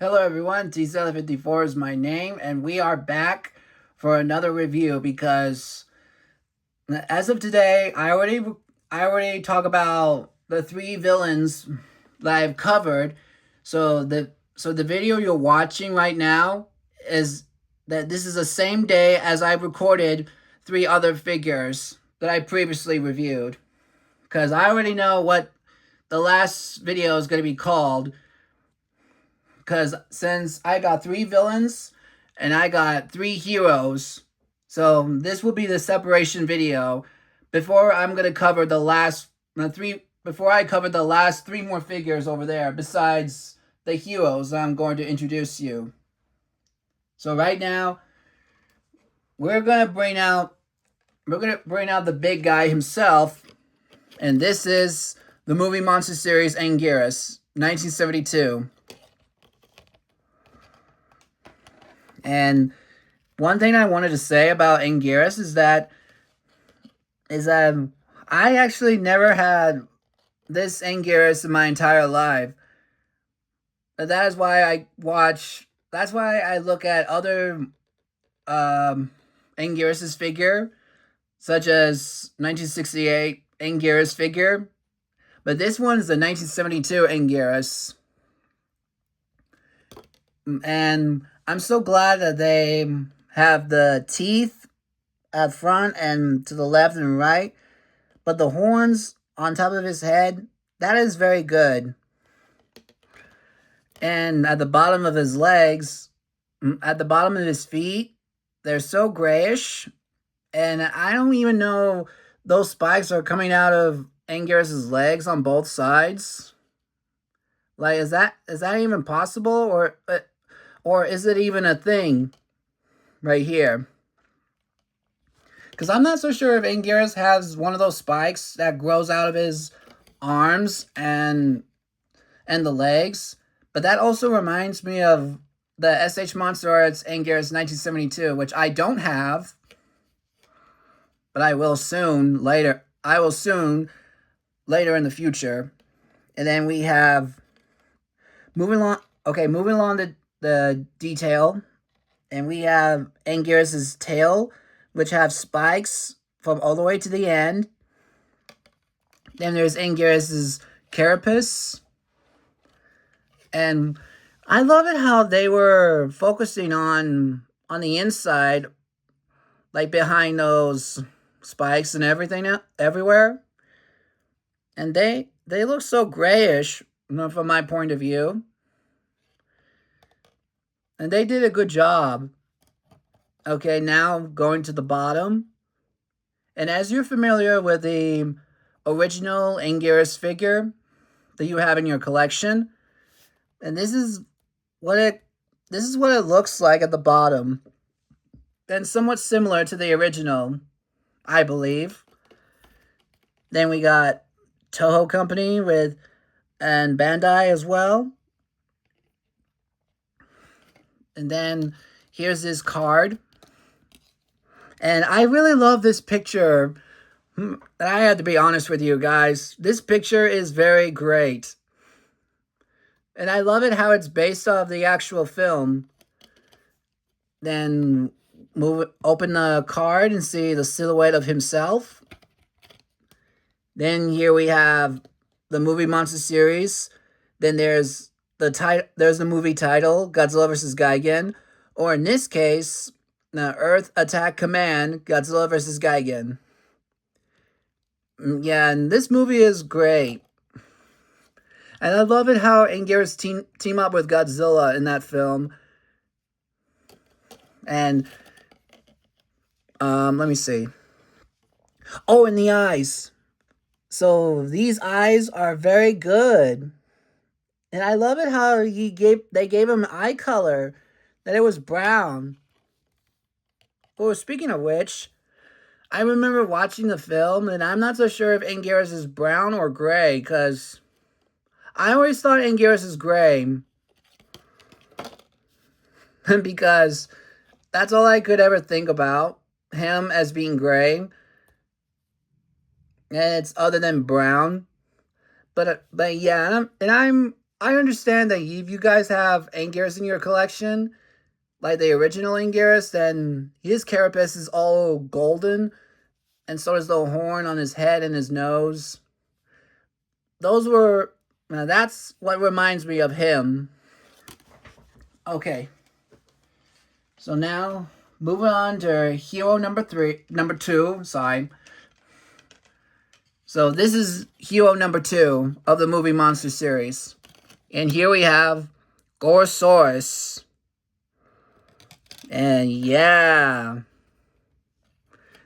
Hello everyone, T754 is my name, and we are back for another review because as of today, I already talk about the three villains that I've covered. So the video you're watching right now is that this is the same day as I recorded three other figures that I previously reviewed. Because I already know what the last video is going to be called, because since I got three villains and I got three heroes, so this will be the separation video before I'm gonna cover the last three. Before I cover the last three more figures over there, besides the heroes I'm going to introduce you. So right now, we're gonna bring out the big guy himself, and this is the movie monster series Anguirus, 1972. And one thing I wanted to say about Anguirus is that I actually never had this Anguirus in my entire life. That is why I watch. That's why I look at other Anguirus's figure, such as 1968 Anguirus figure, but this one is the 1972 Anguirus, and I'm so glad that they have the teeth at front and to the left and right, but the horns on top of his head, that is very good. And at the bottom of his legs, at the bottom of his feet, they're so grayish, and I don't even know those spikes are coming out of Anguirus's legs on both sides. Like, is that even possible, or is it even a thing right here? Because I'm not so sure if Anguirus has one of those spikes that grows out of his arms and the legs. But that also reminds me of the SH Monster Arts Anguirus 1972, which I don't have, but I will soon later. I will soon later in the future. And then we have moving along to the detail, and we have Anguirus's tail, which have spikes from all the way to the end. Then there's Anguirus's carapace. And I love it how they were focusing on the inside, like behind those spikes and everything everywhere. And they look so grayish, from my point of view. And they did a good job. Okay, now going to the bottom. And as you're familiar with the original Anguirus figure that you have in your collection, and this is what it looks like at the bottom. And somewhat similar to the original, I believe. Then we got Toho Company and Bandai as well. And then here's his card. And I really love this picture. I have to be honest with you guys. This picture is very great. And I love it how it's based off the actual film. Then open the card and see the silhouette of himself. Then here we have the movie monster series. Then there's the movie title, Godzilla vs. Gigan. Or in this case, Earth Attack Command, Godzilla vs. Gigan. Yeah, and this movie is great. And I love it how Anguirus team up with Godzilla in that film. And let me see. Oh, and the eyes. So these eyes are very good. And I love it how they gave him eye color, that it was brown. Oh, speaking of which, I remember watching the film, and I'm not so sure if Anguirus is brown or gray, because I always thought Anguirus is gray. Because that's all I could ever think about him as being gray. And it's other than brown. But yeah, and I understand that if you guys have Anguirus in your collection, like the original Anguirus, then his carapace is all golden, and so is the horn on his head and his nose. Those were, now that's what reminds me of him. Okay, so now moving on to hero number two. Sorry. So this is hero number 2 of the movie monster series, and here we have Gorosaurus. And yeah,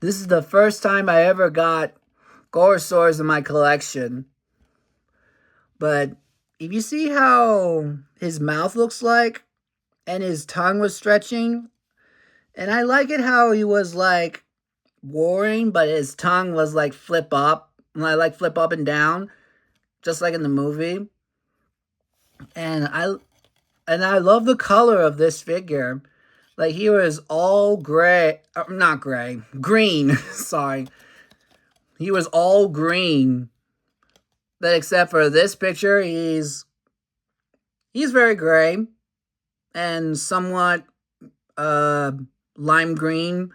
this is the first time I ever got Gorosaurus in my collection. But if you see how his mouth looks like, and his tongue was stretching, and I like it how he was like warring, but his tongue was like flip up and down, just like in the movie. And I love the color of this figure. Like, he was all gray, not gray, green, sorry. He was all green. But except for this picture, he's very gray and somewhat lime green.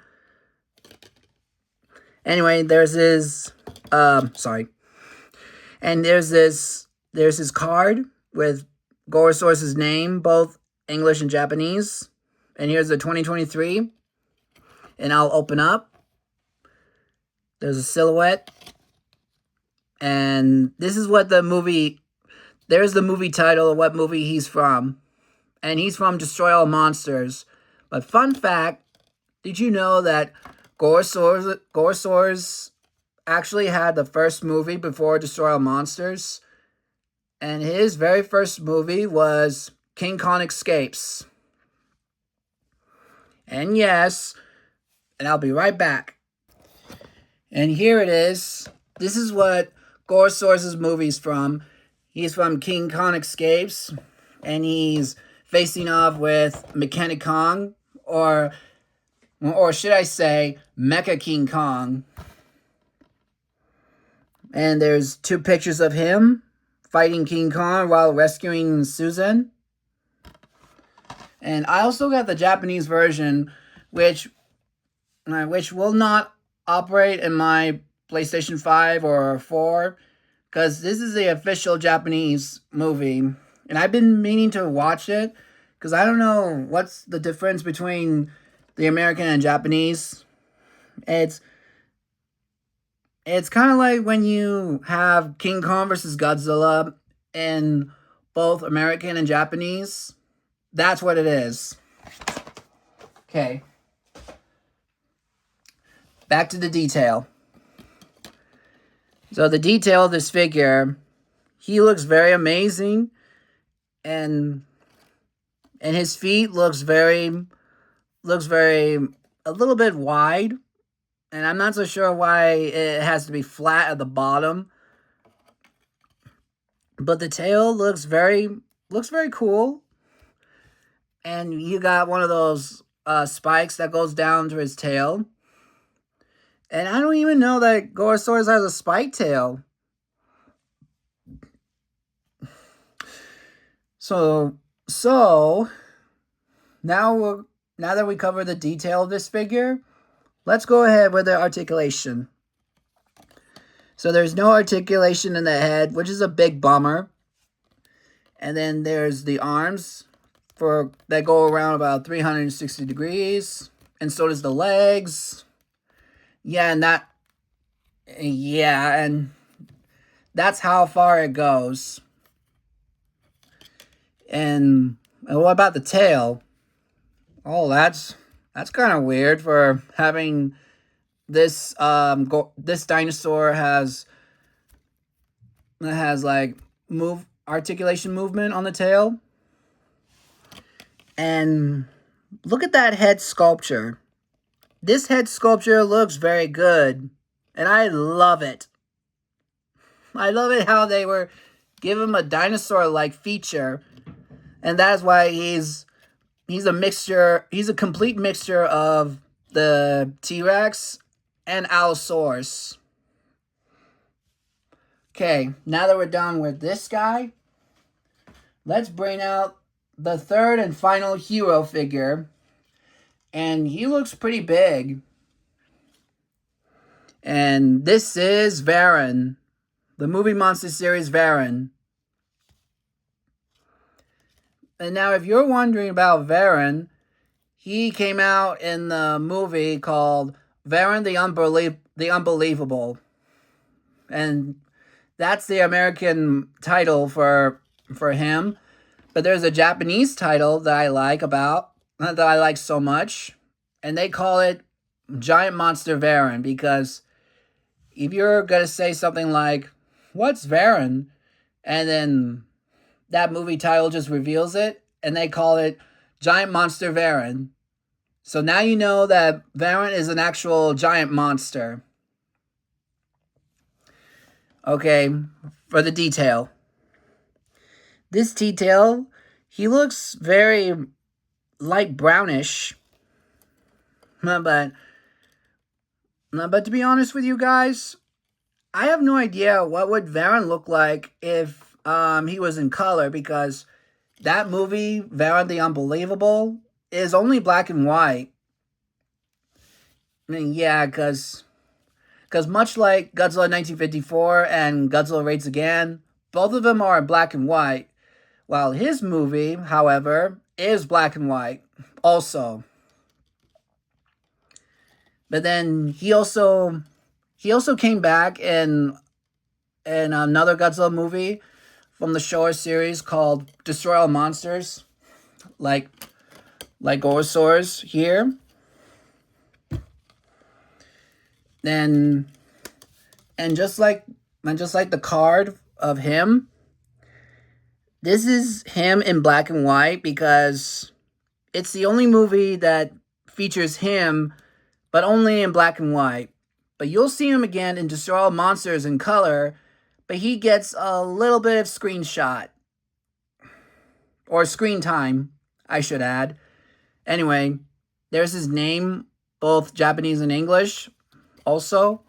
Anyway, there's his sorry. And there's his card with Gorosaurus' name, both English and Japanese. And here's the 2023. And I'll open up. There's a silhouette. And this is what the movie, there's the movie title of what movie he's from. And he's from Destroy All Monsters. But fun fact, did you know that Gorosaurus actually had the first movie before Destroy All Monsters? And his very first movie was King Kong Escapes. And yes, and I'll be right back. And here it is. This is what Gorosaurus' movie's from. He's from King Kong Escapes, and he's facing off with Mechanic Kong, or should I say, Mecha King Kong. And there's 2 pictures of him fighting King Kong while rescuing Susan. And I also got the Japanese version, which will not operate in my PlayStation 5 or 4, because this is the official Japanese movie. And I've been meaning to watch it, because I don't know what's the difference between the American and Japanese. It's kind of like when you have King Kong versus Godzilla in both American and Japanese. That's what it is. Okay. Back to the detail. So the detail of this figure, he looks very amazing, and his feet looks very a little bit wide, and I'm not so sure why it has to be flat at the bottom. But the tail looks very cool. And you got one of those spikes that goes down to his tail. And I don't even know that Gorosaurus has a spike tail. So now that we cover the detail of this figure, let's go ahead with the articulation. So there's no articulation in the head, which is a big bummer. And then there's the arms that go around about 360 degrees, and so does the legs. And that's how far it goes. And what about the tail? Oh, that's kind of weird for having this this dinosaur has like articulation movement on the tail. And look at that head sculpture. This head sculpture looks very good, and I love it. I love it how they were give him a dinosaur-like feature, and that's why he's a mixture. He's a complete mixture of the T-Rex and Allosaurus. Okay, now that we're done with this guy, let's bring out the third and final hero figure. And he looks pretty big. And this is Varan, the movie monster series Varan. And now if you're wondering about Varan, he came out in the movie called Varan the Unbelievable. And that's the American title for him. But there's a Japanese title that I like so much. And they call it Giant Monster Varan, because if you're going to say something like, what's Varan? And then that movie title just reveals it, and they call it Giant Monster Varan. So now you know that Varan is an actual giant monster. Okay, for the detail. This detail, he looks very light brownish. But to be honest with you guys, I have no idea what would Varan look like if he was in color, because that movie, Varan the Unbelievable, is only black and white. I mean, yeah, because much like Godzilla 1954 and Godzilla Raids Again, both of them are in black and white, while his movie, however, is black and white also. But then he also came back in another Godzilla movie from the Showa series called Destroy All Monsters, like Gorosaurus here. And just like the card of him, this is him in black and white because it's the only movie that features him, but only in black and white. But you'll see him again in Destroy All Monsters in color, but he gets a little bit of screenshot. Or screen time, I should add. Anyway, there's his name, both Japanese and English, also.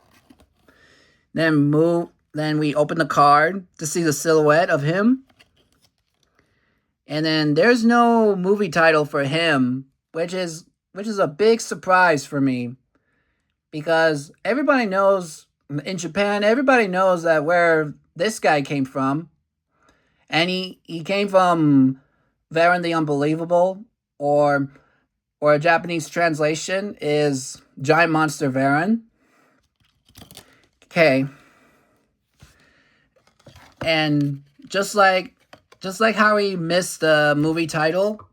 Then we open the card to see the silhouette of him. And then there's no movie title for him, which is a big surprise for me. Because everybody knows, in Japan, everybody knows that where this guy came from. And he came from Varan the Unbelievable, or a Japanese translation is Giant Monster Varan. Okay. And just like how he missed the movie title.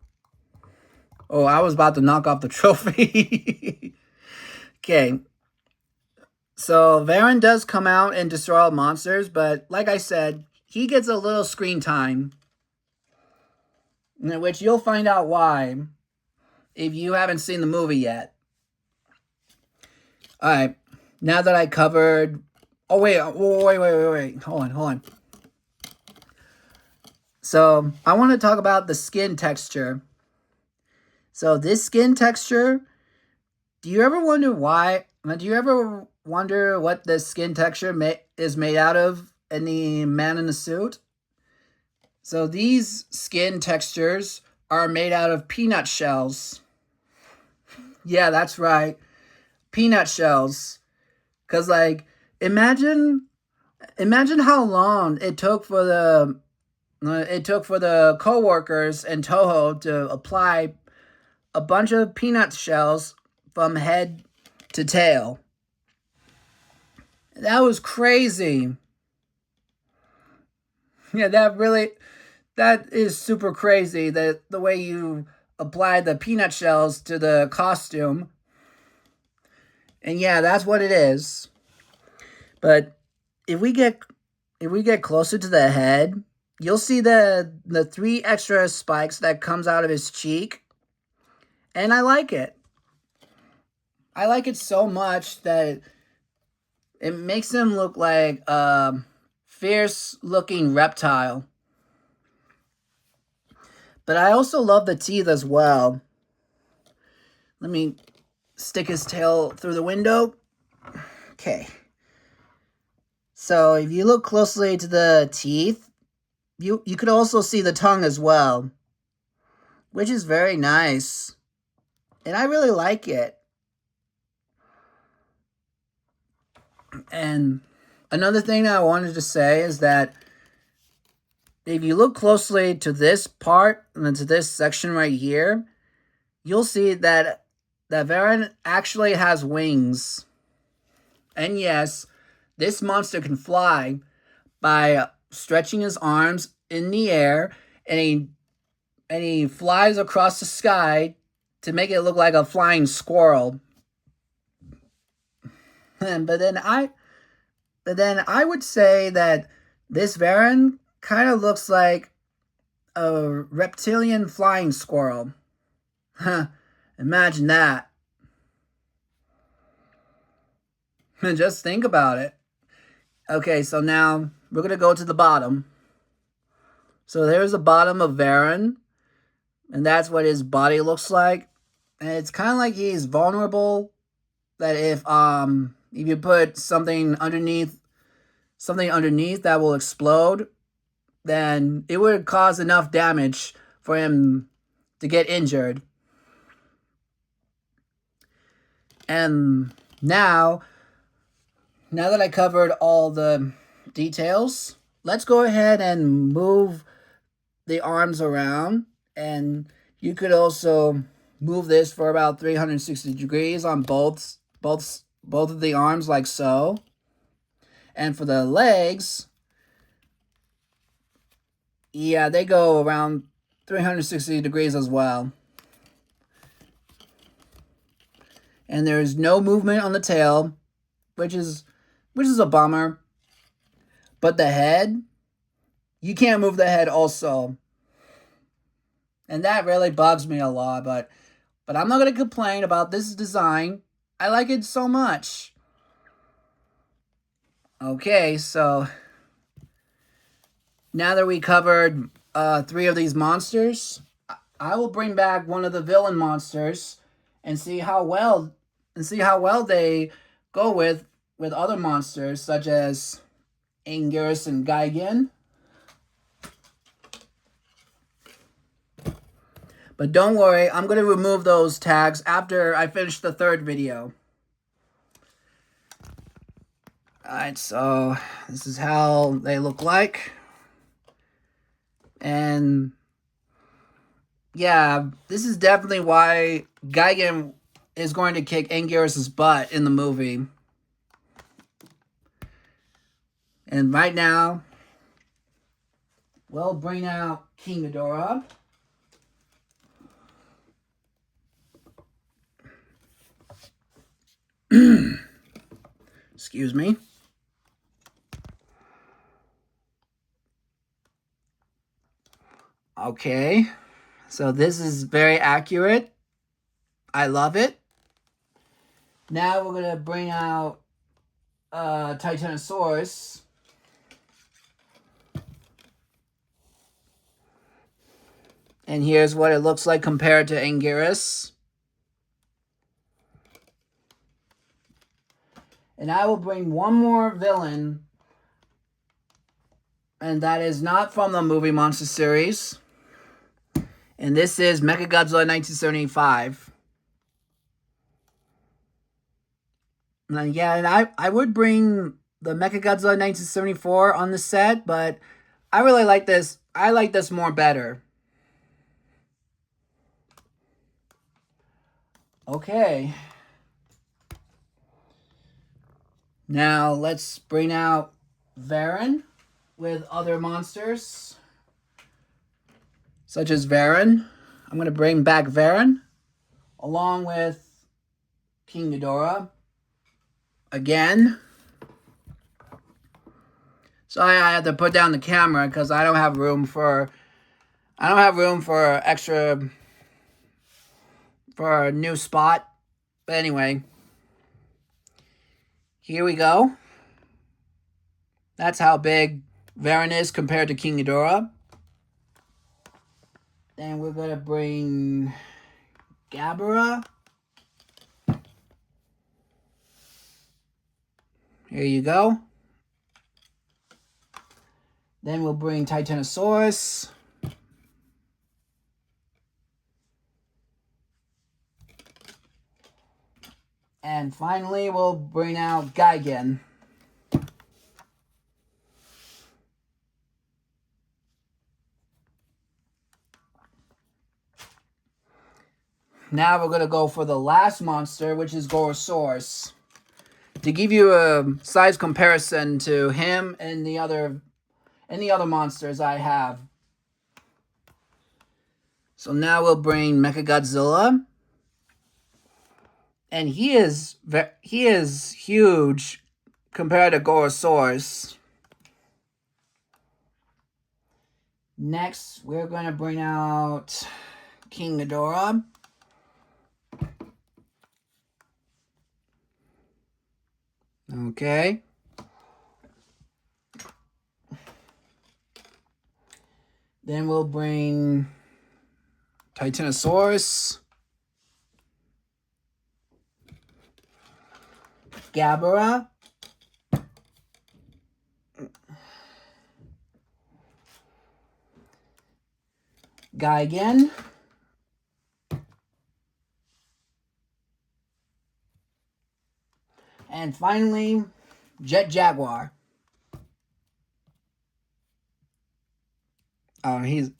Oh, I was about to knock off the trophy. Okay. So Varan does come out and destroy all monsters, but like I said, he gets a little screen time, in which you'll find out why if you haven't seen the movie yet. Alright, now that I covered... Oh, wait. Hold on. So, I want to talk about the skin texture. So, this skin texture, do you ever wonder why? Do you ever wonder what the skin texture is made out of in the man in the suit? So, these skin textures are made out of peanut shells. Yeah, that's right. Peanut shells. Because, like, imagine how long it took for the co-workers in Toho to apply a bunch of peanut shells from head to tail. That was crazy. Yeah, that is super crazy, the way you apply the peanut shells to the costume. And yeah, that's what it is. But if we get closer to the head, you'll see the 3 extra spikes that comes out of his cheek. And I like it. I like it so much that it makes him look like a fierce-looking reptile. But I also love the teeth as well. Let me stick his tail through the window. Okay. So if you look closely to the teeth, you could also see the tongue as well, which is very nice. And I really like it. And another thing that I wanted to say is that if you look closely to this part and to this section right here, you'll see that Varan actually has wings. And yes, this monster can fly by stretching his arms in the air, and he flies across the sky to make it look like a flying squirrel. but then I would say that this Varan kind of looks like a reptilian flying squirrel. Huh, imagine that. Just think about it. Okay, so now we're going to go to the bottom. So there's the bottom of Varan, and that's what his body looks like. And it's kind of like he's vulnerable, that if you put something underneath that will explode, then it would cause enough damage for him to get injured. And now that I covered all the details, let's go ahead and move the arms around. And you could also move this for about 360 degrees on both of the arms, like so. And for the legs, yeah, they go around 360 degrees as well. And there's no movement on the tail, which is a bummer. But the head, you can't move the head also. And that really bugs me a lot, but I'm not going to complain about this design. I like it so much. Okay, so now that we covered 3 of these monsters, I will bring back one of the villain monsters and see how well they go with other monsters such as Anguirus and Varan. But don't worry, I'm going to remove those tags after I finish the 3rd video. Alright, so this is how they look like. And yeah, this is definitely why Varan is going to kick Anguirus' butt in the movie. And right now, we'll bring out King Ghidorah. Excuse me. Okay, so this is very accurate. I love it. Now we're going to bring out Titanosaurus. And here's what it looks like compared to Anguirus. And I will bring one more villain, and that is not from the movie Monster series. And this is Mechagodzilla 1975. Yeah, and I would bring the Mechagodzilla 1974 on the set, but I really like this. I like this more better. Okay. Now let's bring out Varan with other monsters, such as Varan. I'm going to bring back Varan along with King Ghidorah again. So I had to put down the camera because I don't have room for extra for a new spot. But anyway, here we go. That's how big Varan is compared to King Ghidorah. Then we're gonna bring Gabara. Here you go. Then we'll bring Titanosaurus. And finally, we'll bring out Gigan. Now we're going to go for the last monster, which is Gorosaurus. To give you a size comparison to him and the other monsters I have. So now we'll bring Mechagodzilla. And he is huge compared to Gorosaurus. Next, we're going to bring out King Ghidorah. Okay. Then we'll bring Titanosaurus. Gabara. Gigan. And finally, Jet Jaguar. Oh, it's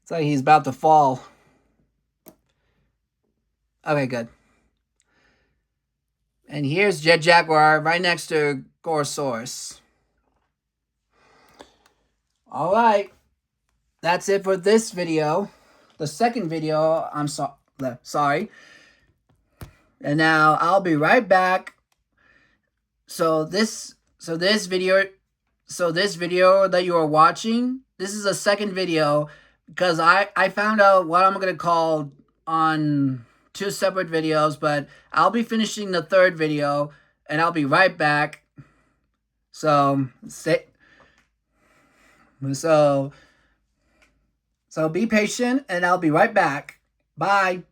like he's about to fall. Okay, good. And here's Jet Jaguar right next to Gorosaurus. Alright. That's it for this video. The second video, sorry. And now I'll be right back. So this video that you are watching, this is a second video because I found out what I'm gonna call on 2 separate videos, but I'll be finishing the third video and I'll be right back. So be patient and I'll be right back. Bye.